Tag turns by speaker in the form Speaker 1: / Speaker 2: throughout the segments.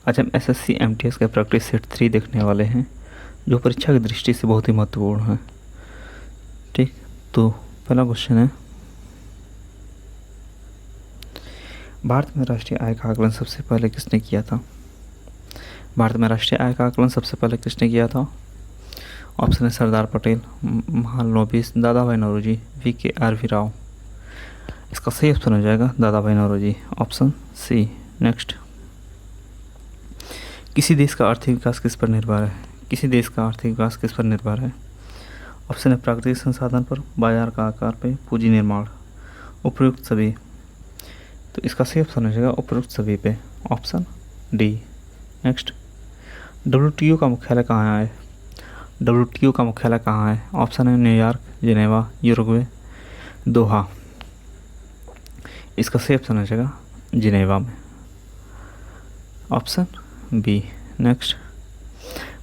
Speaker 1: आज हम SSC MTS का प्रैक्टिस सेट 3 देखने वाले हैं, जो परीक्षा की दृष्टि से बहुत ही महत्वपूर्ण है। ठीक, तो पहला क्वेश्चन है, भारत में राष्ट्रीय आय का आकलन सबसे पहले किसने किया था? भारत में राष्ट्रीय आय का आकलन सबसे पहले किसने किया था? ऑप्शन है सरदार पटेल, महालनोबिस, दादा भाई नौरोजी, VKRV राव। इसका सही ऑप्शन हो जाएगा दादा भाई नौरोजी, ऑप्शन सी। नेक्स्ट, किसी देश का आर्थिक विकास किस पर निर्भर है? किसी देश का आर्थिक विकास किस पर निर्भर है? ऑप्शन है प्राकृतिक संसाधन पर, बाजार का आकार पे, पूंजी निर्माण, उपयुक्त सभी। तो इसका सही ऑप्शन हो जाएगा उपयुक्त सभी पे, ऑप्शन डी। नेक्स्ट, WTO का मुख्यालय कहाँ है? WTO का मुख्यालय कहाँ है? ऑप्शन है न्यूयॉर्क, जिनेवा, यूरुग्वे, दोहा। इसका सही ऑप्शन हो जाएगा जिनेवा में, ऑप्शन बी। नेक्स्ट,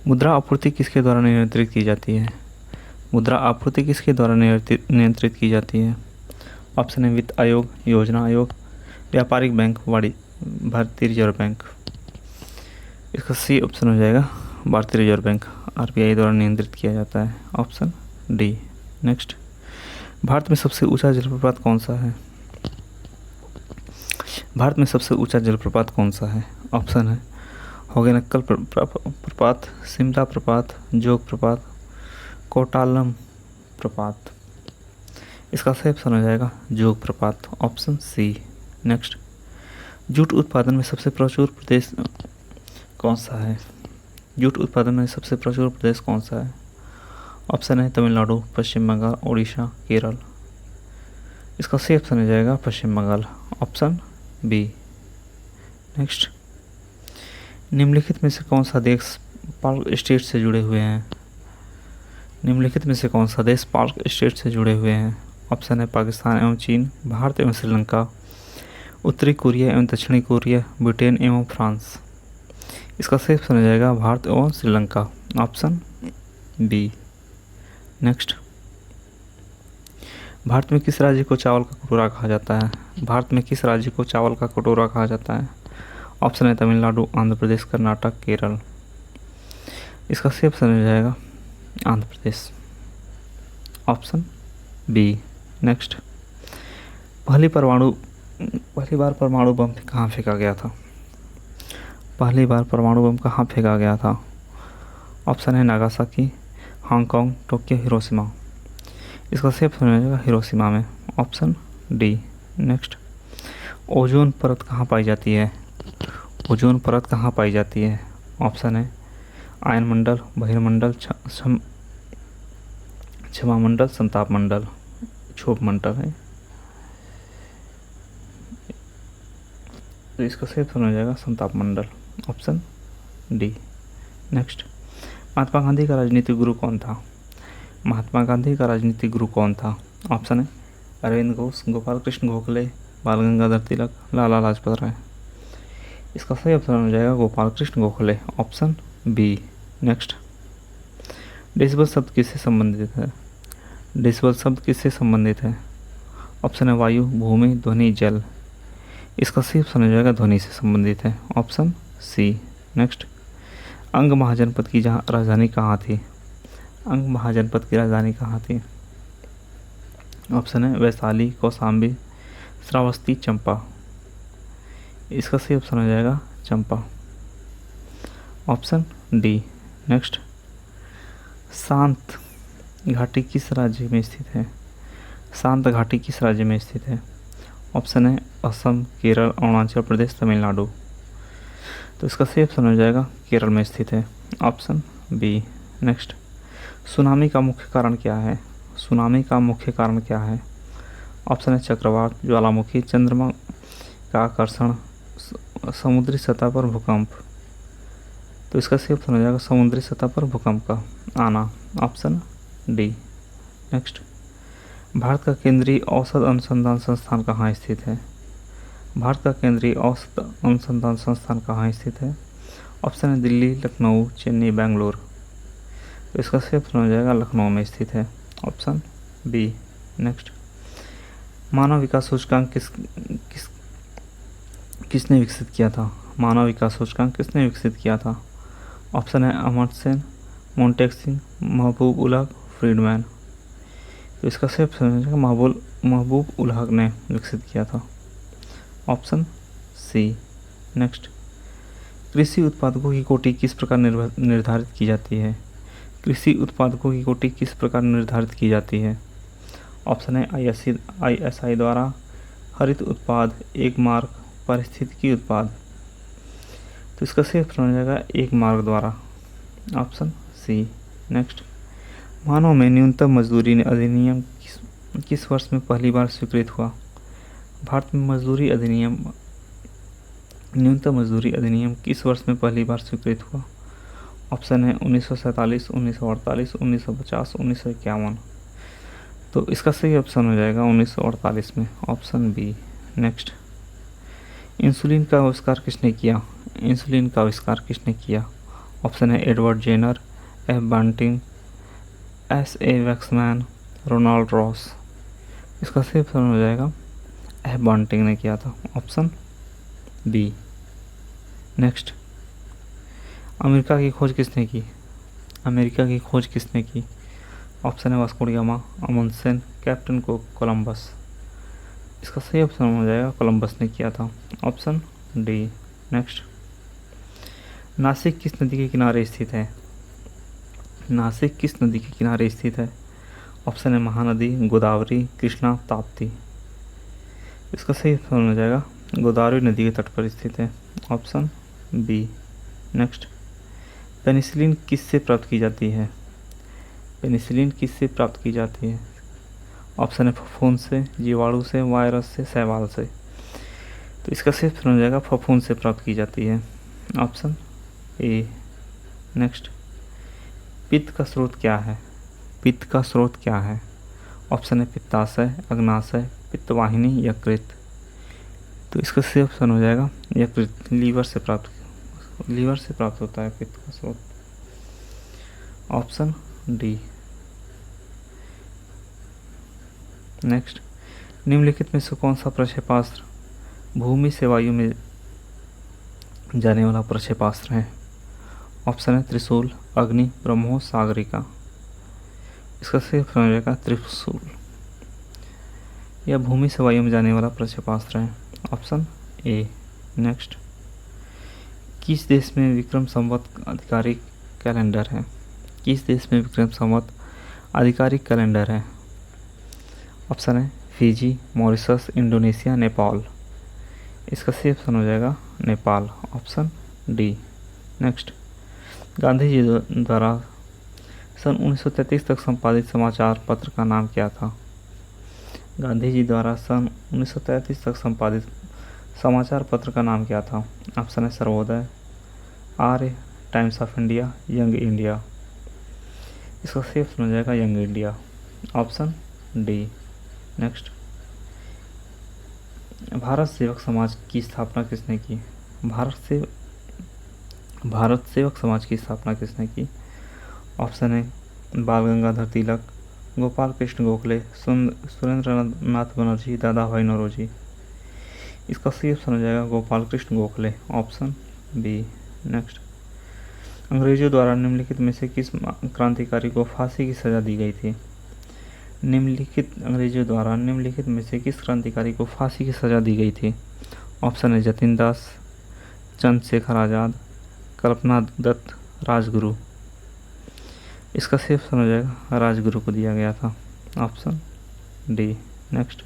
Speaker 1: मुद्रा आपूर्ति किसके द्वारा नियंत्रित की जाती है? मुद्रा आपूर्ति किसके द्वारा नियंत्रित की जाती है? ऑप्शन है वित्त आयोग, योजना आयोग, व्यापारिक बैंक, भारतीय रिजर्व बैंक। इसका सी ऑप्शन हो जाएगा भारतीय रिजर्व बैंक, RBI द्वारा नियंत्रित किया जाता है, ऑप्शन डी। नेक्स्ट, भारत में सबसे ऊंचा जलप्रपात कौन सा है? भारत में सबसे ऊंचा जलप्रपात कौन सा है? ऑप्शन है होगेनक्कल प्रपात, सिमला प्रपात, जोग प्रपात, कोटालम प्रपात। इसका सही ऑप्शन हो जाएगा जोग प्रपात, ऑप्शन सी। नेक्स्ट, जूट उत्पादन में सबसे प्रचुर प्रदेश कौन सा है? जूट उत्पादन में सबसे प्रचुर प्रदेश कौन सा है? ऑप्शन है तमिलनाडु, पश्चिम बंगाल, उड़ीसा, केरल। इसका सही ऑप्शन हो जाएगा पश्चिम बंगाल, ऑप्शन बी। नेक्स्ट, निम्नलिखित में से कौन सा देश पार्क स्टेट से जुड़े हुए हैं? निम्नलिखित में से कौन सा देश पार्क स्टेट से जुड़े हुए हैं? ऑप्शन है पाकिस्तान एवं चीन, भारत एवं श्रीलंका, उत्तरी कोरिया एवं दक्षिणी कोरिया, ब्रिटेन एवं फ्रांस। इसका सही ऑप्शन हो जाएगा भारत एवं Sri Lanka, option B. Next, Bharat में किस राज्य को चावल का कटोरा कहा जाता है? भारत में किस राज्य को चावल का कटोरा कहा जाता है? ऑप्शन है तमिलनाडु, आंध्र प्रदेश, कर्नाटक, केरल। इसका सही ऑप्शन हो जाएगा Andhra Pradesh, option B. Next, पहली बार परमाणु बम कहाँ फेंका गया था? पहली बार परमाणु बम कहाँ फेंका गया था? ऑप्शन है नागासाकी, हांगकांग, टोक्यो, हिरोशिमा। इसका सही ऑप्शन हो जाएगा हिरोशिमा में, ऑप्शन डी। नेक्स्ट, ओजोन परत कहाँ पाई जाती है? ओजोन परत कहाँ पाई जाती है? ऑप्शन है आयन मंडल, बहिर्मंडल, क्षमा मंडल, संताप मंडल, क्षोभ मंडल है। तो इसका सही ऑप्शन हो जाएगा संताप मंडल, option D. Next, Mahatma Gandhi का राजनीतिक गुरु कौन था? महात्मा गांधी का राजनीतिक गुरु कौन था? ऑप्शन है अरविंद घोष, गोपाल कृष्ण गोखले, बाल गंगाधर तिलक, लाला लाजपत राय। इसका सही ऑप्शन हो जाएगा Gopal Krishna Gokhale, option B. Next, decibel शब्द किससे संबंधित है? डेसिबल शब्द किससे संबंधित है? ऑप्शन है वायु, भूमि, ध्वनि, जल। इसका सही ऑप्शन हो जाएगा ध्वनि से संबंधित है, ऑप्शन सी। नेक्स्ट, अंग महाजनपद की राजधानी कहाँ थी? अंग महाजनपद की राजधानी कहाँ थी? ऑप्शन है वैशाली, कौशाम्बी, श्रावस्ती, चंपा। इसका सही ऑप्शन हो जाएगा चंपा, ऑप्शन डी। नेक्स्ट, शांत घाटी किस राज्य में स्थित है? शांत घाटी किस राज्य में स्थित है? ऑप्शन है असम, केरल, अरुणाचल प्रदेश, तमिलनाडु। तो इसका सही ऑप्शन हो जाएगा केरल में स्थित है, ऑप्शन बी। नेक्स्ट, सुनामी का मुख्य कारण क्या है? सुनामी का मुख्य कारण क्या है? ऑप्शन है चक्रवात, ज्वालामुखी, चंद्रमा का आकर्षण, समुद्री सतह पर भूकंप। तो इसका सही ऑप्शन हो जाएगा समुद्री सतह पर भूकंप का आना, ऑप्शन डी। नेक्स्ट, भारत का केंद्रीय औषध अनुसंधान संस्थान कहाँ स्थित है? भारत का केंद्रीय औषध अनुसंधान संस्थान कहाँ स्थित है? ऑप्शन है दिल्ली, लखनऊ, चेन्नई, बेंगलोर। तो इसका सही ऑप्शन हो जाएगा लखनऊ में स्थित है, ऑप्शन बी। नेक्स्ट, मानव विकास सूचकांक किसने विकसित किया था? मानव विकास सूचकांक किसने विकसित किया था? ऑप्शन है अमर्त्य सेन, मोन्टेस्क्यू, महबूब उल हक, फ्रीडमैन। तो इसका सही ऑप्शन हो जाएगा महबूब उल हक ने विकसित किया था, ऑप्शन सी। नेक्स्ट, कृषि उत्पादकों की कोटि किस प्रकार निर्धारित की जाती है? कृषि उत्पादकों की कोटि किस प्रकार निर्धारित की जाती है? ऑप्शन है ISI द्वारा, हरित उत्पाद, एक मार्ग, पारिस्थितिकी उत्पाद। तो इसका सही ऑप्शन हो जाएगा एक मार्ग द्वारा, ऑप्शन सी। नेक्स्ट, मानव में न्यूनतम मजदूरी अधिनियम किस वर्ष में पहली बार स्वीकृत हुआ? भारत में न्यूनतम मजदूरी अधिनियम किस वर्ष में पहली बार स्वीकृत हुआ? ऑप्शन है 1947, 1948, 1950, 1951। तो इसका सही ऑप्शन हो जाएगा 1948 में, ऑप्शन बी। नेक्स्ट, इंसुलिन का आविष्कार किसने किया? इंसुलिन का आविष्कार किसने किया? ऑप्शन है Edward Jenner, F. Banting, S.A. Waksman, Ronald Ross. इसका सही ऑप्शन हो जाएगा F. बांटिंग ने किया था, ऑप्शन बी। नेक्स्ट, अमेरिका की खोज किसने की? अमेरिका की खोज किसने की? ऑप्शन है Vasco da gamma, Amundsen, captain Columbus. इसका सही ऑप्शन हो जाएगा कोलंबस ने किया था, ऑप्शन डी। नेक्स्ट, नासिक किस नदी के किनारे स्थित है? नासिक किस नदी के किनारे स्थित है? ऑप्शन है महानदी, गोदावरी, कृष्णा, ताप्ती। इसका सही ऑप्शन हो जाएगा गोदावरी नदी के तट पर स्थित है, ऑप्शन बी। नेक्स्ट, पेनिसिलिन किससे प्राप्त की जाती है? पेनिसिलिन किससे प्राप्त की जाती है? ऑप्शन है फफूंद से, जीवाणु से, वायरस से, शैवाल से। तो इसका सही ऑप्शन हो जाएगा फफूंद से प्राप्त की जाती है, ऑप्शन ए। नेक्स्ट, पित्त का स्रोत क्या है? पित्त का स्रोत क्या है? ऑप्शन है पित्ताशय, अग्नाशय, पित्तवाहिनी, यकृत। तो इसका सही ऑप्शन हो जाएगा यकृत, लीवर से प्राप्त होता है पित्त का स्रोत, ऑप्शन डी। नेक्स्ट, निम्नलिखित में से कौन सा प्रक्षेपास्त्र भूमि से वायु में जाने वाला प्रक्षेपास्त्र है? ऑप्शन है त्रिशूल, अग्नि, ब्रह्मोस, सागरिका। इसका सही ऑप्शन हो जाएगा त्रिशूल। यह भूमि से वायु में जाने वाला प्रक्षेपास्त्र है, ऑप्शन ए। नेक्स्ट, किस देश में विक्रम संवत आधिकारिक कैलेंडर है? किस देश में विक्रम संवत आधिकारिक कैलेंडर है? ऑप्शन है फिजी, मॉरिशस, इंडोनेशिया, नेपाल। इसका सही ऑप्शन हो जाएगा Nepal, option D. Next, Gandhi ji द्वारा सन 1933 तक संपादित समाचार पत्र का नाम क्या था? गांधी जी द्वारा सन 1933 तक संपादित समाचार पत्र का नाम क्या था? ऑप्शन है Sarvodaya, Arya, Times of India, Young India. इसका सही ऑप्शन हो जाएगा Young India, option D. Next, Bharat Sevak Samaj की स्थापना किसने की? भारत सेवक समाज की स्थापना किसने की? ऑप्शन है बाल गंगाधर तिलक, गोपाल कृष्ण गोखले, सुरेंद्र नाथ बनर्जी, दादा भाई नौरोजी। इसका सही ऑप्शन हो जाएगा Gopal Krishna Gokhale, option B. Next, अंग्रेजों द्वारा निम्नलिखित में से किस क्रांतिकारी को फांसी की सजा दी गई थी? अंग्रेजों द्वारा निम्नलिखित में से किस क्रांतिकारी को फांसी की सजा दी गई थी? ऑप्शन है जतिन दास, चंद्रशेखर आज़ाद, कल्पना दत्त, राजगुरु। इसका सही ऑप्शन हो जाएगा राजगुरु को दिया गया था, option D. Next,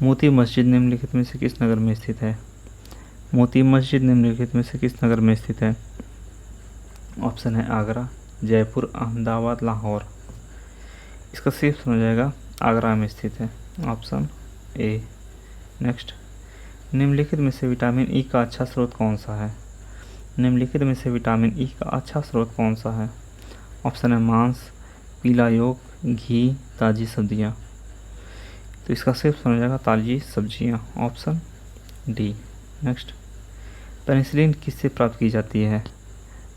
Speaker 1: Moti Masjid निम्नलिखित में से किस नगर में स्थित है? मोती मस्जिद निम्नलिखित में से किस नगर में स्थित है? ऑप्शन है आगरा, जयपुर, अहमदाबाद, लाहौर। इसका सही ऑप्शन हो जाएगा आगरा में स्थित है, ऑप्शन ए। नेक्स्ट, निम्नलिखित में से विटामिन ई का अच्छा स्रोत कौन सा है? निम्नलिखित में से विटामिन ई का अच्छा स्रोत कौन सा है? ऑप्शन है मांस, पीला योग, घी, ताज़ी सब्जियां। तो इसका सही ऑप्शन हो जाएगा ताज़ी सब्जियां, ऑप्शन डी। नेक्स्ट, पेनिसिलिन किससे प्राप्त की जाती है?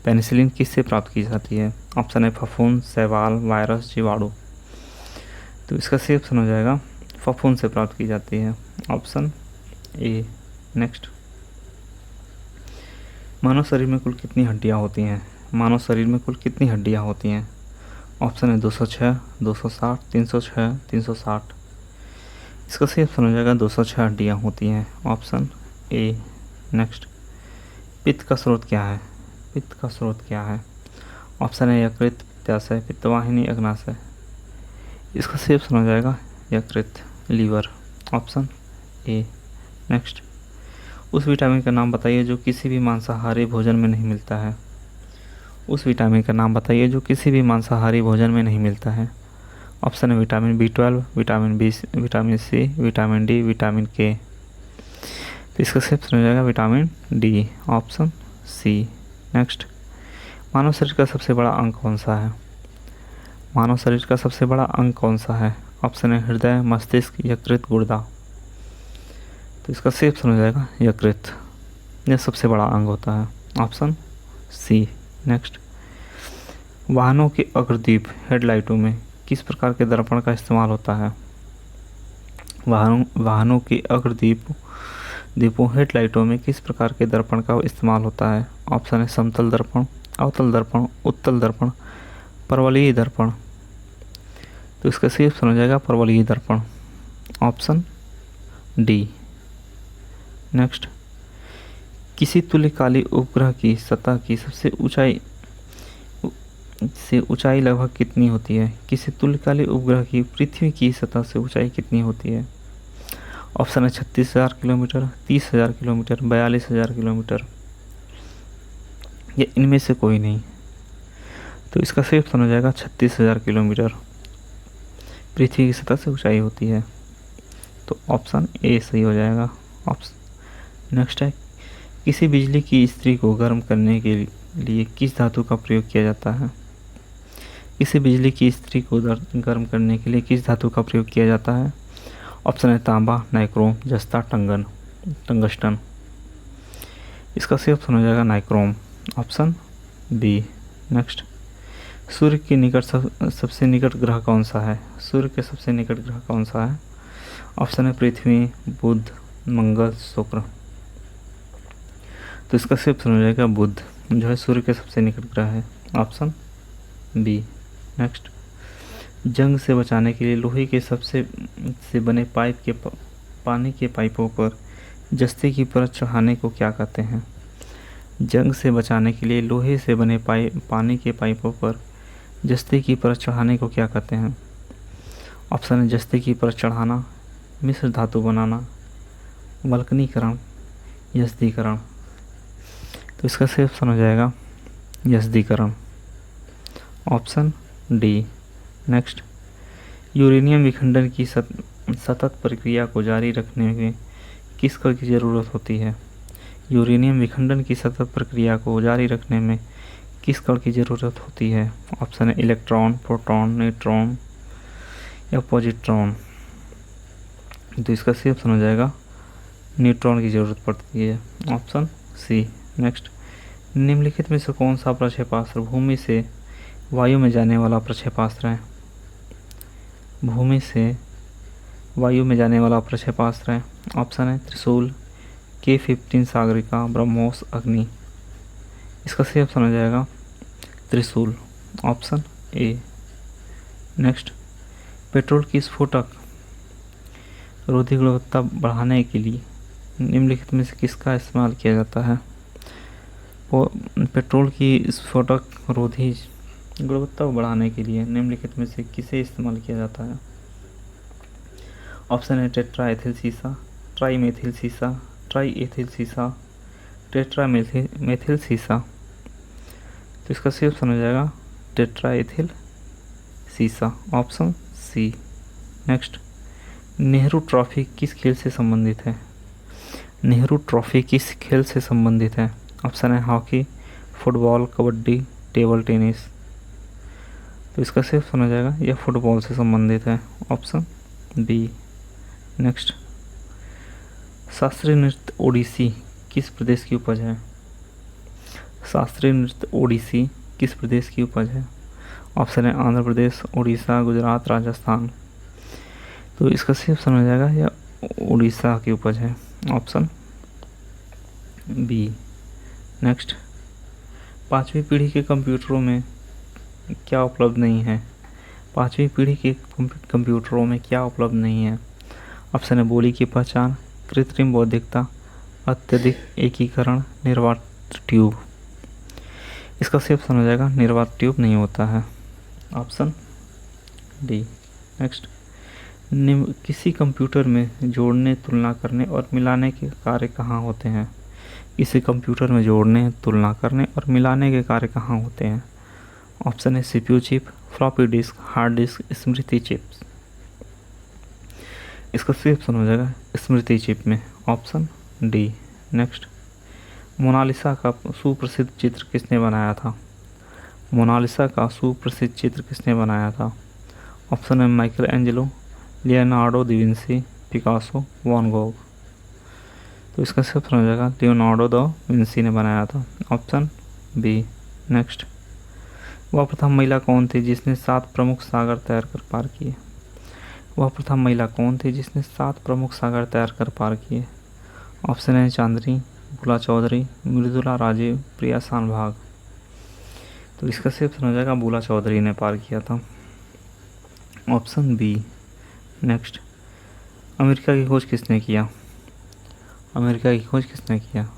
Speaker 1: पेनिसिलिन किससे प्राप्त की जाती है? ऑप्शन है फफूंद, शैवाल, वायरस, जीवाणु। तो इसका सही ऑप्शन हो जाएगा फफूंद से प्राप्त की जाती है, ऑप्शन ए। नेक्स्ट, मानव शरीर में कुल कितनी हड्डियाँ होती हैं? मानव शरीर में कुल कितनी हड्डियाँ होती हैं? ऑप्शन है 206, 260, 306, 360। इसका सही ऑप्शन हो जाएगा 206 हड्डियाँ होती हैं, ऑप्शन ए। नेक्स्ट, पित्त का स्रोत क्या है? पित्त का स्रोत क्या है? ऑप्शन है यकृत, पित्ताशय, पित्तवाहिनी, अग्नाशय। इसका सही ऑप्शन हो जाएगा यकृत, लीवर, ऑप्शन ए। नेक्स्ट, उस विटामिन का नाम बताइए जो किसी भी मांसाहारी भोजन में नहीं मिलता है। उस विटामिन का नाम बताइए जो किसी भी मांसाहारी भोजन में नहीं मिलता है। ऑप्शन है vitamin B12, vitamin C, vitamin D, vitamin K. तो इसका सही ऑप्शन हो जाएगा vitamin D, option C. Next, मानव शरीर का सबसे बड़ा अंग कौन सा है? मानव शरीर का सबसे बड़ा अंग कौन सा है? ऑप्शन है हृदय, मस्तिष्क, यकृत, गुर्दा। तो इसका सही ऑप्शन हो जाएगा यकृत, यह सबसे बड़ा अंग होता है, ऑप्शन सी। नेक्स्ट, वाहनों के अग्रदीप हेडलाइटों में किस प्रकार के दर्पण का इस्तेमाल होता है? वाहनों के दीपों हेडलाइटों में किस प्रकार के दर्पण का इस्तेमाल होता है? ऑप्शन है समतल दर्पण, अवतल दर्पण, उत्तल दर्पण, परवलयी दर्पण। तो इसका सही ऑप्शन हो जाएगा परवलयी दर्पण, ऑप्शन डी। नेक्स्ट, किसी तुल्यकाली उपग्रह की सतह की सबसे ऊंचाई लगभग कितनी होती है? किसी तुल्यकाली उपग्रह की पृथ्वी की सतह से ऊंचाई कितनी होती है? ऑप्शन है 36,000 किलोमीटर, 30,000 किलोमीटर, 42,000 किलोमीटर, या इनमें से कोई नहीं। तो इसका सही ऑप्शन हो जाएगा 36,000 किलोमीटर पृथ्वी की सतह से ऊंचाई होती है। तो ऑप्शन ए सही हो जाएगा, ऑप्शन। नेक्स्ट है, किसी बिजली की इस्त्री को गर्म करने के लिए किस धातु का प्रयोग किया जाता है? किसी बिजली की इस्त्री को गर्म करने के लिए किस धातु का प्रयोग किया जाता है? ऑप्शन है तांबा, नाइक्रोम, जस्ता, टंगस्टन। इसका सही ऑप्शन हो जाएगा नाइक्रोम, ऑप्शन बी। नेक्स्ट, सूर्य के निकट सबसे निकट ग्रह कौन सा है? सूर्य के सबसे निकट ग्रह कौन सा है? ऑप्शन है पृथ्वी, बुध, मंगल, शुक्र। तो इसका सही ऑप्शन हो जाएगा बुध, जो है सूर्य के सबसे निकट ग्रह है, ऑप्शन बी। नेक्स्ट, जंग से बचाने के लिए लोहे के से बने पाइप के पानी के पाइपों पर जस्ते की परत चढ़ाने को क्या कहते हैं? जंग से बचाने के लिए लोहे से बने पानी के पाइपों पर जस्ते की परत चढ़ाने को क्या कहते हैं? ऑप्शन है जस्ते की परत चढ़ाना, मिश्र धातु बनाना, वल्कनीकरण, यस्दीकरण। तो इसका सही ऑप्शन हो जाएगा यस्दीकरण, ऑप्शन डी। नेक्स्ट, यूरेनियम विखंडन की सतत प्रक्रिया को जारी रखने में किस कण की ज़रूरत होती है? यूरेनियम विखंडन की सतत प्रक्रिया को जारी रखने में किस कण की ज़रूरत होती है? ऑप्शन है इलेक्ट्रॉन, प्रोटॉन, न्यूट्रॉन, या पॉजिट्रॉन। तो इसका सही ऑप्शन हो जाएगा न्यूट्रॉन की ज़रूरत पड़ती है, ऑप्शन सी। नेक्स्ट, निम्नलिखित में से कौन सा प्रक्षेपास्त्र भूमि से वायु में जाने वाला प्रक्षेपास्त्र है? भूमि से वायु में जाने वाला प्रक्षेपास्त्र है। ऑप्शन है त्रिशूल, K-15 सागरिका, ब्रह्मोस, अग्नि। इसका सही ऑप्शन हो जाएगा त्रिशूल, ऑप्शन ए। नेक्स्ट, पेट्रोल की स्फोटक रोधी गुणवत्ता बढ़ाने के लिए निम्नलिखित में से किसका इस्तेमाल किया जाता है? पेट्रोल की स्फोटक रोधी गुणवत्ता को बढ़ाने के लिए निम्नलिखित में से किसे इस्तेमाल किया जाता है? ऑप्शन है टेट्रा एथिल सीसा, ट्राई मेथिल सीसा, ट्राई एथिल सीसा, टेट्रा मेथिल सीसा। तो इसका सही ऑप्शन हो जाएगा टेट्रा एथिल सीसा, option C. Next, Nehru trophy किस खेल से संबंधित है? नेहरू ट्रॉफी किस खेल से संबंधित है? ऑप्शन है hockey, football, kabaddi, table tennis. तो इसका सही ऑप्शन हो जाएगा यह फुटबॉल से संबंधित है, ऑप्शन बी। नेक्स्ट, शास्त्रीय नृत्य ओडिसी किस प्रदेश की उपज है? शास्त्रीय नृत्य ओडिसी किस प्रदेश की उपज है? ऑप्शन है आंध्र प्रदेश, उड़ीसा, गुजरात, राजस्थान। तो इसका सही ऑप्शन हो जाएगा यह उड़ीसा की उपज है, ऑप्शन बी। नेक्स्ट, पाँचवीं पीढ़ी के कंप्यूटरों में क्या उपलब्ध नहीं है? पाँचवीं पीढ़ी के कंप्यूटरों में क्या उपलब्ध नहीं है? ऑप्शन है बोली की पहचान, कृत्रिम बौद्धिकता, अत्यधिक एकीकरण, निर्वात ट्यूब। इसका सही ऑप्शन हो जाएगा निर्वात ट्यूब नहीं होता है, ऑप्शन डी। नेक्स्ट, किसी कंप्यूटर में जोड़ने, तुलना करने और मिलाने के कार्य कहाँ होते हैं? किसी कंप्यूटर में जोड़ने, तुलना करने और मिलाने के कार्य कहाँ होते हैं? ऑप्शन है CPU chip, floppy disk, hard disk, स्मृति चिप्स। इसका सही ऑप्शन हो जाएगा स्मृति चिप में, ऑप्शन डी। नेक्स्ट, मोनालिसा का सुप्रसिद्ध चित्र किसने बनाया था? मोनालिसा का सुप्रसिद्ध चित्र किसने बनाया था? ऑप्शन है Michelangelo, Leonardo da Vinci, Picasso, Van Gogh. तो इसका सही ऑप्शन हो जाएगा लियोनार्डो दा विंसी ने बनाया था, ऑप्शन बी। नेक्स्ट, वह प्रथम महिला कौन थी जिसने 7 प्रमुख सागर तैर कर पार किए? वह प्रथम महिला कौन थी जिसने 7 प्रमुख सागर तैर कर पार किए? ऑप्शन है चांदनी, बुला चौधरी, मृदुला राजे, प्रिया शानभाग। तो इसका सही ऑप्शन हो जाएगा बुला चौधरी ने पार किया था, ऑप्शन बी। नेक्स्ट, अमेरिका की खोज किसने किया? अमेरिका की खोज किसने किया?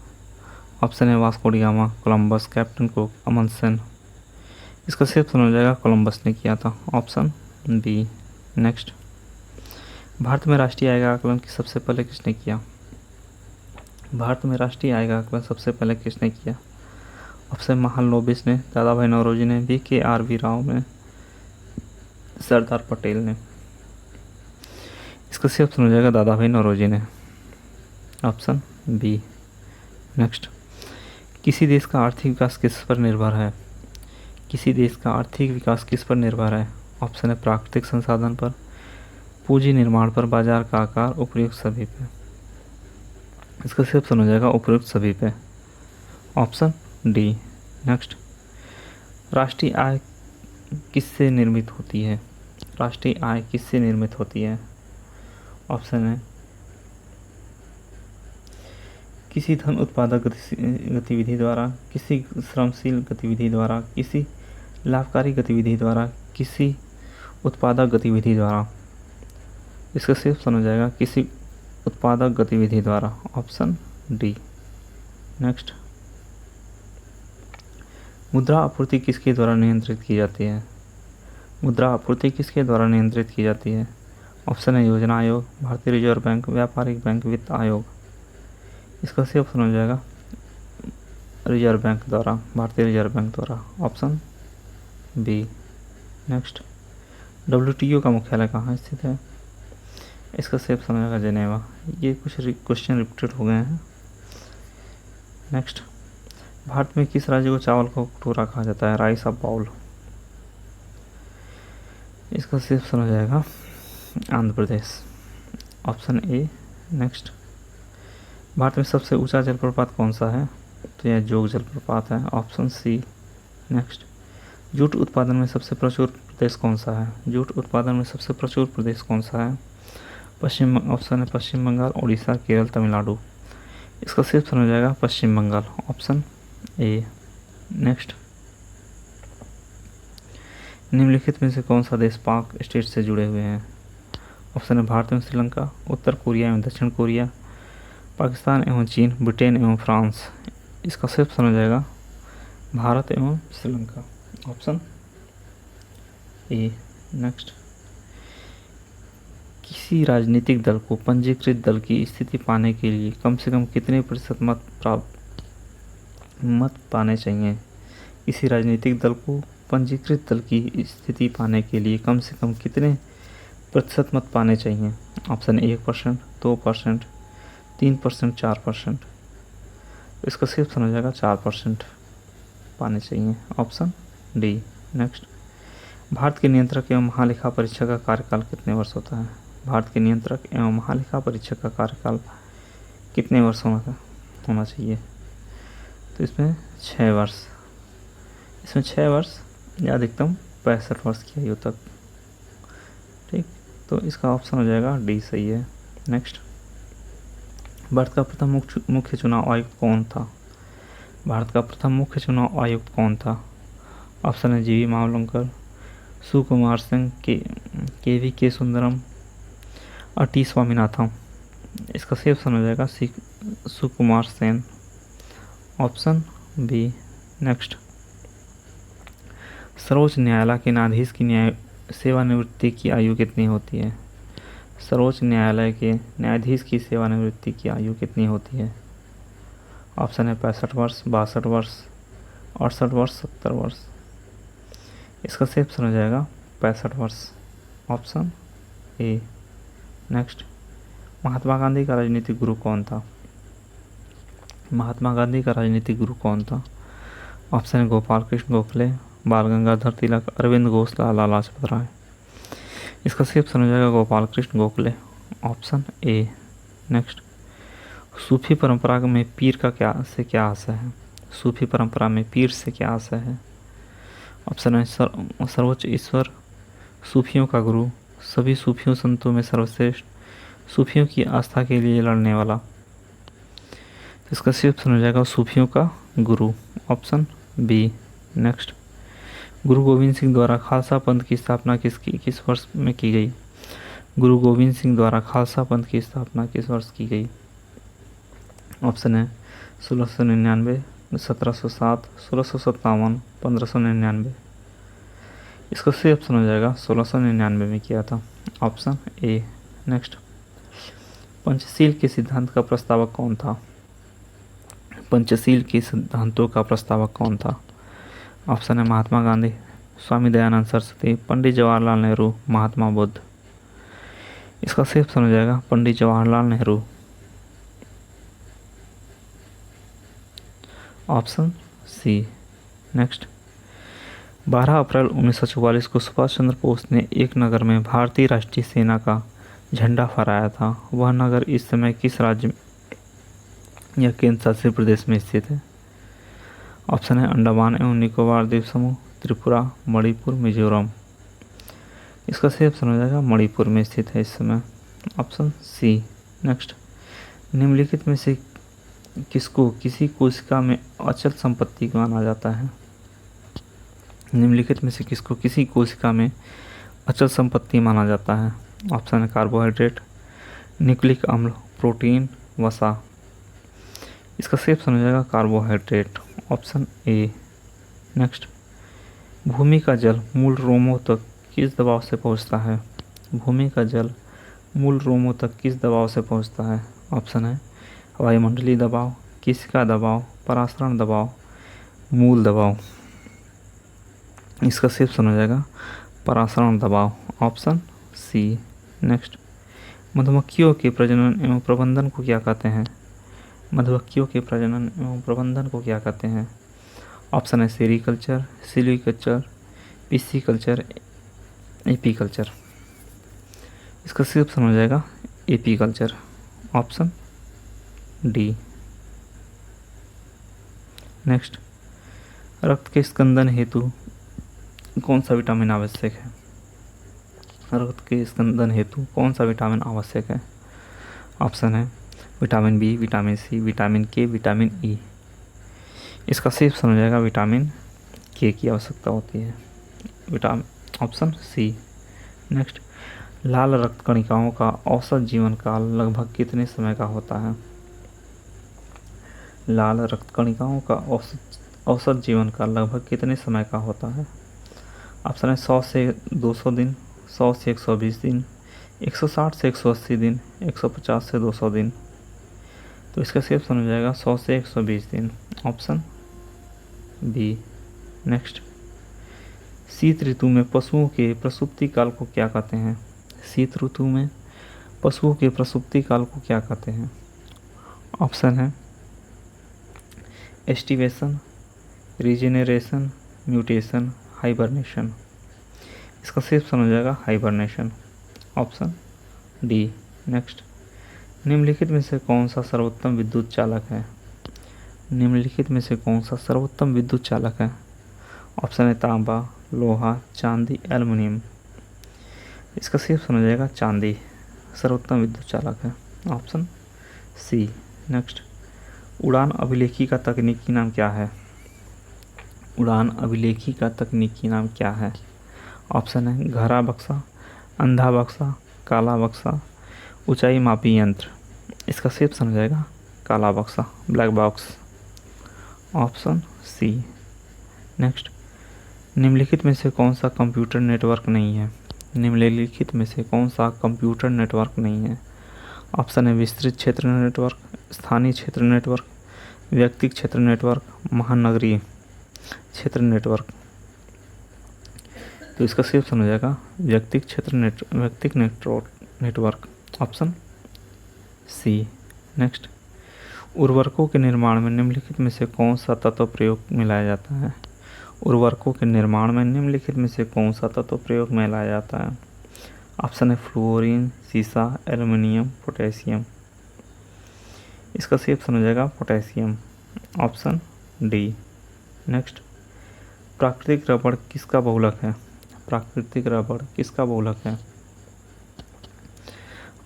Speaker 1: ऑप्शन है Vasco da Gama, Columbus, Captain Cook, अमundsen। इसका सही ऑप्शन हो जाएगा कोलंबस ने किया था, ऑप्शन बी। नेक्स्ट, भारत में राष्ट्रीय आय का आकलन सबसे पहले किसने किया? भारत में राष्ट्रीय आय का आकलन सबसे पहले किसने किया? ऑप्शन महालनोबिस ने, दादा भाई नौरोजी ने, VKRV राव ने, सरदार पटेल ने। इसका सही ऑप्शन हो जाएगा दादा भाई नौरोजी ने, ऑप्शन बी। नेक्स्ट, किसी देश का आर्थिक विकास किस पर निर्भर है? किसी देश का आर्थिक विकास किस पर निर्भर है? ऑप्शन है प्राकृतिक संसाधन पर, पूंजी निर्माण पर, बाजार का आकार, उपयुक्त सभी पे। इसका सही ऑप्शन हो जाएगा उपयुक्त सभी पे, ऑप्शन डी। नेक्स्ट, राष्ट्रीय आय किससे निर्मित होती है? राष्ट्रीय आय किससे निर्मित होती है? ऑप्शन है किसी धन उत्पादक गतिविधि द्वारा, किसी श्रमशील गतिविधि द्वारा, किसी लाभकारी गतिविधि द्वारा, किसी उत्पादक गतिविधि द्वारा। इसका सही ऑप्शन हो जाएगा किसी उत्पादक गतिविधि द्वारा, ऑप्शन डी। नेक्स्ट, मुद्रा आपूर्ति किसके द्वारा नियंत्रित की जाती है? मुद्रा आपूर्ति किसके द्वारा नियंत्रित की जाती है? ऑप्शन है योजना आयोग, भारतीय रिजर्व बैंक, व्यापारिक बैंक, वित्त आयोग। इसका सही ऑप्शन हो जाएगा रिजर्व बैंक द्वारा, भारतीय रिजर्व बैंक द्वारा, ऑप्शन बी। नेक्स्ट, WTO का मुख्यालय कहाँ स्थित है? इसका सही ऑप्शन हो जाएगा जेनेवा। ये कुछ क्वेश्चन रिपीटेड हो गए हैं। नेक्स्ट, भारत में किस राज्य को चावल को कटोरा कहा जाता है? Rice of bowl. इसका सही ऑप्शन हो जाएगा Andhra Pradesh, option A. Next, Bharat में सबसे ऊंचा जलप्रपात कौन सा है? तो यह जोग जलप्रपात है, ऑप्शन सी। नेक्स्ट, जूट उत्पादन में सबसे प्रचुर प्रदेश कौन सा है? जूट उत्पादन में सबसे प्रचुर प्रदेश कौन सा है? ऑप्शन है पश्चिम बंगाल, उड़ीसा, केरल, तमिलनाडु। इसका सही ऑप्शन हो जाएगा पश्चिम बंगाल, ऑप्शन ए। नेक्स्ट, निम्नलिखित में से कौन सा देश पाक स्टेट से जुड़े हुए हैं? ऑप्शन है भारत एवं श्रीलंका, उत्तर कोरिया एवं दक्षिण कोरिया, पाकिस्तान एवं चीन, ब्रिटेन एवं फ्रांस। इसका सही ऑप्शन हो जाएगा भारत एवं श्रीलंका, ऑप्शन ए। नेक्स्ट, किसी राजनीतिक दल को पंजीकृत दल की स्थिति पाने के लिए कम से कम कितने प्रतिशत मत पाने चाहिए? किसी राजनीतिक दल को पंजीकृत दल की स्थिति पाने के लिए कम से कम कितने प्रतिशत मत पाने चाहिए? ऑप्शन 1%, 2%, 3%, 4%। इसका सही ऑप्शन हो जाएगा 4% पाने चाहिए, ऑप्शन डी। नेक्स्ट, भारत के नियंत्रक एवं महालेखा परीक्षक का कार्यकाल कितने वर्ष होता है? भारत के नियंत्रक एवं महालेखा परीक्षक का कार्यकाल कितने वर्ष होना चाहिए? तो इसमें 6 वर्ष, इसमें 6 वर्ष या अधिकतम 65 वर्ष की आयु तक। ठीक, तो इसका ऑप्शन हो जाएगा डी सही है। नेक्स्ट, भारत का प्रथम मुख्य चुनाव आयुक्त कौन था? भारत का प्रथम मुख्य चुनाव आयुक्त कौन था? ऑप्शन है जीवी मावलंकर, सुकुमार सिंह, के वी के सुंदरम और टी स्वामीनाथन। इसका सही ऑप्शन हो जाएगा Sukumar Sen, option B. Next, सर्वोच्च न्यायालय के न्यायाधीश की सेवानिवृत्ति की आयु कितनी होती है? सर्वोच्च न्यायालय के न्यायाधीश की सेवानिवृत्ति की आयु कितनी होती है? ऑप्शन है 65 वर्ष, 62 वर्ष, 68 वर्ष, 70 वर्ष। इसका सही ऑप्शन हो जाएगा 65 वर्ष, option A. Next, Mahatma Gandhi का राजनीतिक गुरु कौन था? महात्मा गांधी का राजनीतिक गुरु कौन था? ऑप्शन है गोपाल कृष्ण गोखले, बाल गंगाधर तिलक, अरविंद घोष, लाला लाजपत राय। इसका सही ऑप्शन हो जाएगा Gopal Krishna Gokhale, option A. Next, सूफी परंपरा में पीर का क्या आशय है? सूफी परंपरा में पीर से क्या आशय है? ऑप्शन है सर्वोच्च ईश्वर, सूफियों का गुरु, सभी सूफियों संतों में सर्वश्रेष्ठ, सूफियों की आस्था के लिए लड़ने वाला। इसका सही ऑप्शन हो जाएगा सूफियों का गुरु, ऑप्शन बी। नेक्स्ट, गुरु गोविंद सिंह द्वारा खालसा पंथ की स्थापना किस वर्ष में की गई? गुरु गोविंद सिंह द्वारा खालसा पंथ की स्थापना किस वर्ष की गई? ऑप्शन है 1699, 1707, 1657, 1599। इसका सही ऑप्शन हो जाएगा 1699 में किया था, ऑप्शन ए। नेक्स्ट, पंचशील के सिद्धांत का प्रस्तावक कौन था? पंचशील के सिद्धांतों का प्रस्तावक कौन था? ऑप्शन है महात्मा गांधी, स्वामी दयानंद सरस्वती, पंडित जवाहरलाल नेहरू, महात्मा बुद्ध। इसका सही ऑप्शन हो जाएगा Pandit Jawaharlal Nehru, option C. Next, 12 अप्रैल 1944 को सुभाष चंद्र बोस ने एक नगर में भारतीय राष्ट्रीय सेना का झंडा फहराया था। वह नगर इस समय किस राज्य या केंद्र शासित प्रदेश में स्थित है? ऑप्शन है अंडमान एवं निकोबार द्वीप समूह, त्रिपुरा, मणिपुर, मिजोरम। इसका सही ऑप्शन हो जाएगा मणिपुर में स्थित है इस समय, ऑप्शन सी। नेक्स्ट, निम्नलिखित में से किसको किसी कोशिका में अचल संपत्ति माना जाता है? निम्नलिखित में से किसको किसी कोशिका में अचल संपत्ति माना जाता है? ऑप्शन है कार्बोहाइड्रेट, न्यूक्लिक अम्ल, प्रोटीन, वसा। इसका सही ऑप्शन हो जाएगा कार्बोहाइड्रेट, ऑप्शन ए। नेक्स्ट, भूमि का जल मूल रोमों तक किस दबाव से पहुंचता है? भूमि का जल मूल रोमों तक किस दबाव से पहुंचता है? ऑप्शन है वायुमंडलीय दबाव, केशिका दबाव, परासरण दबाव, मूल दबाव। इसका सही ऑप्शन हो जाएगा परासरण दबाव, ऑप्शन सी। नेक्स्ट, मधुमक्खियों के प्रजनन एवं प्रबंधन को क्या कहते हैं? मधुमक्खियों के प्रजनन एवं प्रबंधन को क्या कहते हैं? ऑप्शन है सेरीकल्चर, सिल्वीकल्चर, पिस्सीकल्चर, एपीकल्चर। इसका सही ऑप्शन हो जाएगा एपीकल्चर, ऑप्शन डी। नेक्स्ट, रक्त के स्कंदन हेतु कौन सा विटामिन आवश्यक है? रक्त के स्कंदन हेतु कौन सा विटामिन आवश्यक है? ऑप्शन है vitamin B, vitamin C, vitamin K, vitamin E. इसका सही ऑप्शन हो जाएगा विटामिन के की आवश्यकता होती है, ऑप्शन सी। नेक्स्ट, लाल रक्त कणिकाओं का औसत जीवन काल लगभग कितने समय का होता है? लाल रक्त कणिकाओं का औसत जीवन काल लगभग कितने समय का होता है? ऑप्शन है 100 से 200 दिन, 100 से 120 दिन, 160 से 180 दिन, 150 से 200 दिन। तो इसका सही ऑप्शन हो जाएगा 100 से 120 दिन, ऑप्शन बी। नेक्स्ट, शीत ऋतु में पशुओं के प्रसुप्ति काल को क्या कहते हैं? शीत ऋतु में पशुओं के प्रसुप्ति काल को क्या कहते हैं? ऑप्शन है एस्टिवेशन, रीजेनरेशन, म्यूटेशन, हाइबरनेशन। इसका सही ऑप्शन हो जाएगा हाइबरनेशन, ऑप्शन डी। नेक्स्ट, निम्नलिखित में से कौन सा सर्वोत्तम विद्युत चालक है? निम्नलिखित में से कौन सा सर्वोत्तम विद्युत चालक है? ऑप्शन है तांबा, लोहा, चांदी, एल्युमिनियम। इसका सही ऑप्शन हो जाएगा चांदी सर्वोत्तम विद्युत चालक है, ऑप्शन सी। नेक्स्ट, उड़ान अभिलेखी का तकनीकी नाम क्या है? उड़ान अभिलेखी का तकनीकी नाम क्या है? ऑप्शन है गहरा बक्सा, अंधा बक्सा, काला बक्सा, ऊंचाई मापी यंत्र। इसका सेप समझ जाएगा काला बक्सा, black box. Option C. Next, निम्नलिखित में से कौन सा कंप्यूटर नेटवर्क नहीं है? निम्नलिखित में से कौन सा कंप्यूटर नेटवर्क नहीं है? ऑप्शन है विस्तृत क्षेत्र नेटवर्क, स्थानीय क्षेत्र नेटवर्क, व्यक्तिगत क्षेत्र नेटवर्क, महानगरीय क्षेत्र नेटवर्क। तो इसका सेफ समझ जाएगा व्यक्तिगत नेटवर्क। Option C. नेक्स्ट, उर्वरकों के निर्माण में निम्नलिखित में से कौन सा तत्व प्रयोग मिलाया जाता है? उर्वरकों के निर्माण में निम्नलिखित में से कौन सा तत्व प्रयोग में लाया जाता है? ऑप्शन है फ्लोरीन, सीसा, एल्युमिनियम, पोटेशियम। इसका सेफ समझ जाएगा पोटेशियम। Option D. नेक्स्ट, प्राकृतिक रबड़ किसका बहुलक है? प्राकृतिक रबड़ किसका बहुलक है?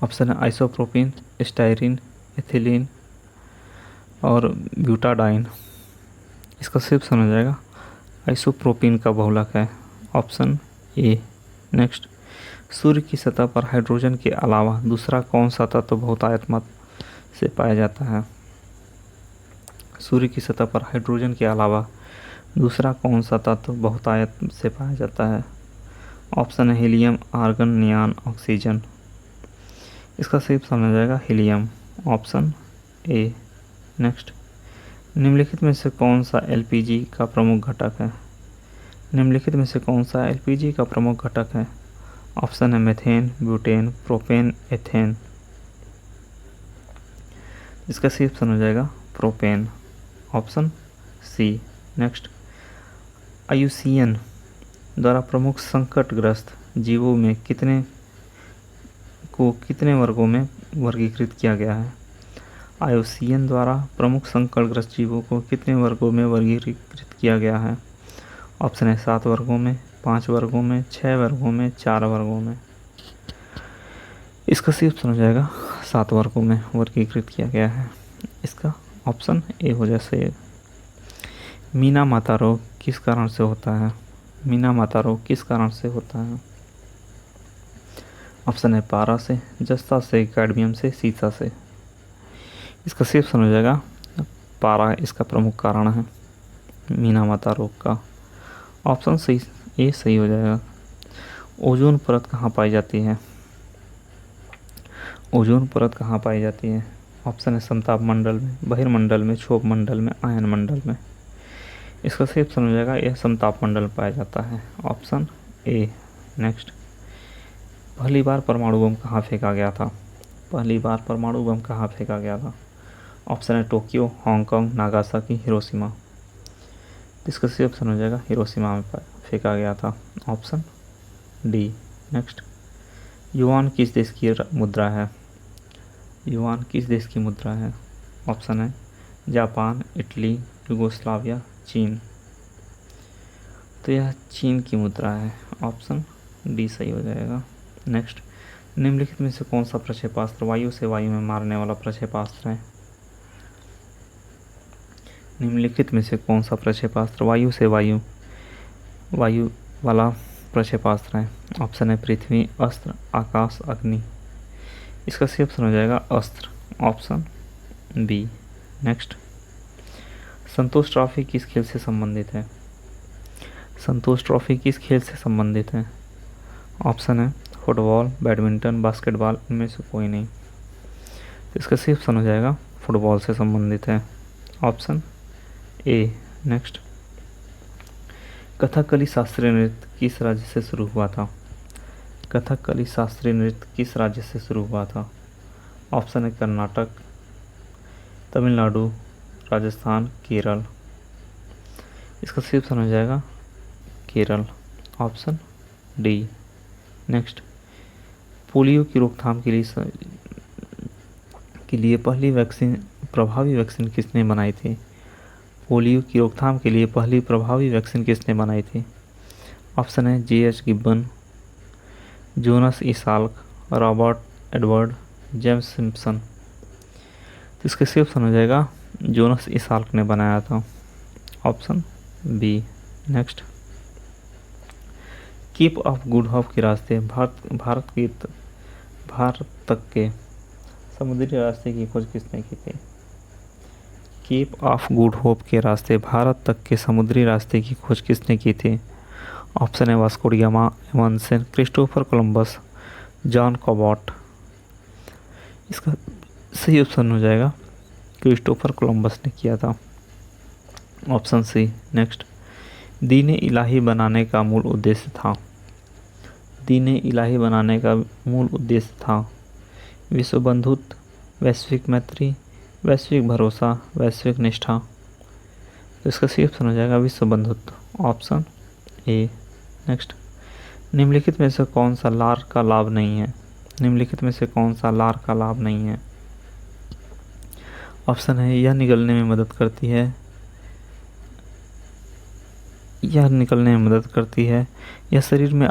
Speaker 1: ऑप्शन है आइसोप्रोपिन, स्टाइरिन, एथिलीन और ब्यूटाडाइन। इसका सेफ समझ जाएगा आइसोप्रोपिन का बहुलक है। Option A. नेक्स्ट, सूर्य की सतह पर हाइड्रोजन के अलावा दूसरा कौन सा तत्व बहुतायत मत से पाया जाता है? सूर्य की सतह पर हाइड्रोजन के अलावा दूसरा कौन सा तत्व बहुतायत से पाया जाता है? ऑप्शन है हीलियम, आर्गन, नियान, ऑक्सीजन। इसका सेफ समझा जाएगा हीलियम। Option A. नेक्स्ट, निम्नलिखित में से कौन सा एलपीजी का प्रमुख घटक है? निम्नलिखित में से कौन सा एलपीजी का प्रमुख घटक है? ऑप्शन है मीथेन, ब्यूटेन, प्रोपेन, एथेन। इसका सेफ समझ जाएगा propane. Option C. Next, IUCN द्वारा प्रमुख संकटग्रस्त जीवों में कितने वर्गों में वर्गीकृत किया गया है? आईयूसीएन द्वारा प्रमुख संकटग्रस्त जीवों को कितने वर्गों में वर्गीकृत किया गया है? ऑप्शन है 7 वर्गों में, 5 वर्गों में, 6 वर्गों में, 4 वर्गों में। इसका सिर्फ समझ जाएगा 7 वर्गों में वर्गीकृत किया गया है। इसका ऑप्शन ए हो जाए सही। मीना माता रोग किस कारण से होता है? मीना माता रोग किस कारण से होता है? ऑप्शन है पारा से, जस्ता से, कैडमियम से, सीसा से। इसका सिर्फ समझ जाएगा पारा इसका प्रमुख कारण है मीना माता रोग का। ऑप्शन सही ए सही हो जाएगा। ओजोन परत कहाँ पाई जाती है? ओजोन परत कहाँ पाई जाती है? ऑप्शन है समताप मंडल में, बहिर्मंडल में, क्षोभ मंडल में, आयन मंडल में। इसका सिर्फ समझ जाएगा यह समताप मंडल पाया जाता है। Option A. नेक्स्ट, पहली बार परमाणु बम कहाँ फेंका गया था? पहली बार परमाणु बम कहाँ फेंका गया था? ऑप्शन है टोक्यो, हांगकांग, नागासाकी, हिरोशिमा। इसका सिर्फ समझ जाएगा हिरोशिमा में फेंका गया था। Option D. नेक्स्ट, युआन किस देश की मुद्रा है? युआन किस देश की मुद्रा है? ऑप्शन है जापान, इटली, युगोस्लाविया, चीन। तो यह चीन की मुद्रा है। ऑप्शन डी सही हो जाएगा। नेक्स्ट, निम्नलिखित में से कौन सा प्रक्षेपास्त्र वायु से वायु में मारने वाला प्रक्षेपास्त्र है? निम्नलिखित में से कौन सा प्रक्षेपास्त्र वायु से वायु वाला प्रक्षेपास्त्र है? ऑप्शन है पृथ्वी, अस्त्र, आकाश, अग्नि। इसका सिर्फ समझ जाएगा अस्त्र। Option B. Next, Santosh trophy किस खेल से संबंधित है? संतोष ट्रॉफी किस खेल से संबंधित है? ऑप्शन है फुटबॉल, बैडमिंटन, बास्केटबॉल, इनमें से कोई नहीं। तो इसका सिर्फ समझ जाएगा फुटबॉल से संबंधित है। Option A. नेक्स्ट, कथकली शास्त्रीय नृत्य किस राज्य से शुरू हुआ था? कथकली शास्त्रीय नृत्य किस राज्य से शुरू हुआ था? ऑप्शन है कर्नाटक, तमिलनाडु, राजस्थान, केरल। इसका सिर्फ समझ जाएगा Kerala. Option D. Next, polio की रोकथाम के लिए प्रभावी वैक्सीन किसने बनाई थी? पोलियो की रोकथाम के लिए पहली प्रभावी वैक्सीन किसने बनाई थी? ऑप्शन है J.H. गिब्बन, जोनस ई Salk, Robert Edward, James Simpson. तो इसके सिर्फ समझ जाएगा जोनस इसाल्क ने बनाया था। Option B. Next, Cape of Good Hope के रास्ते भारत तक के समुद्री रास्ते की खोज किसने की थी? केप ऑफ गुड होप के रास्ते भारत तक के समुद्री रास्ते की खोज किसने की थी? ऑप्शन है Vasco da Gama, Amundsen, Christopher Columbus, John Cabot. इसका सही ऑप्शन हो जाएगा क्रिस्टोफर कोलंबस ने किया था। Option C. नेक्स्ट, दीन इलाही बनाने का मूल उद्देश्य था। दीन इलाही बनाने का मूल उद्देश्य था विश्व बंधुत्व, वैश्विक मैत्री, वैश्विक भरोसा, वैश्विक निष्ठा। तो इसका सही ऑप्शन हो जाएगा विश्व बंधुत्व। Option A. नेक्स्ट, निम्नलिखित में से कौन सा लार का लाभ नहीं है? निम्नलिखित में से कौन सा लार का लाभ नहीं है? ऑप्शन है यह निकलने में मदद करती है, यह निकलने में मदद करती है, यह शरीर में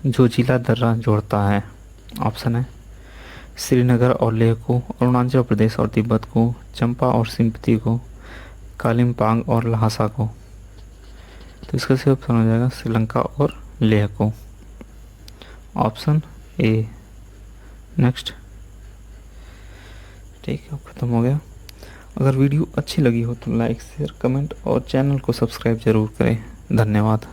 Speaker 1: जो जिला दर्रा जोड़ता है। ऑप्शन है श्रीनगर और लेह को, अरुणाचल प्रदेश और तिब्बत को, चंपा और सिम्पति को, कालिम्पोंग और लहासा को। तो इसका सही ऑप्शन हो जाएगा श्रीलंका और लेह को। Option A. नेक्स्ट, ठीक है, खत्म हो गया। अगर वीडियो अच्छी लगी हो तो लाइक, शेयर, कमेंट और चैनल को सब्सक्राइब जरूर करें। धन्यवाद।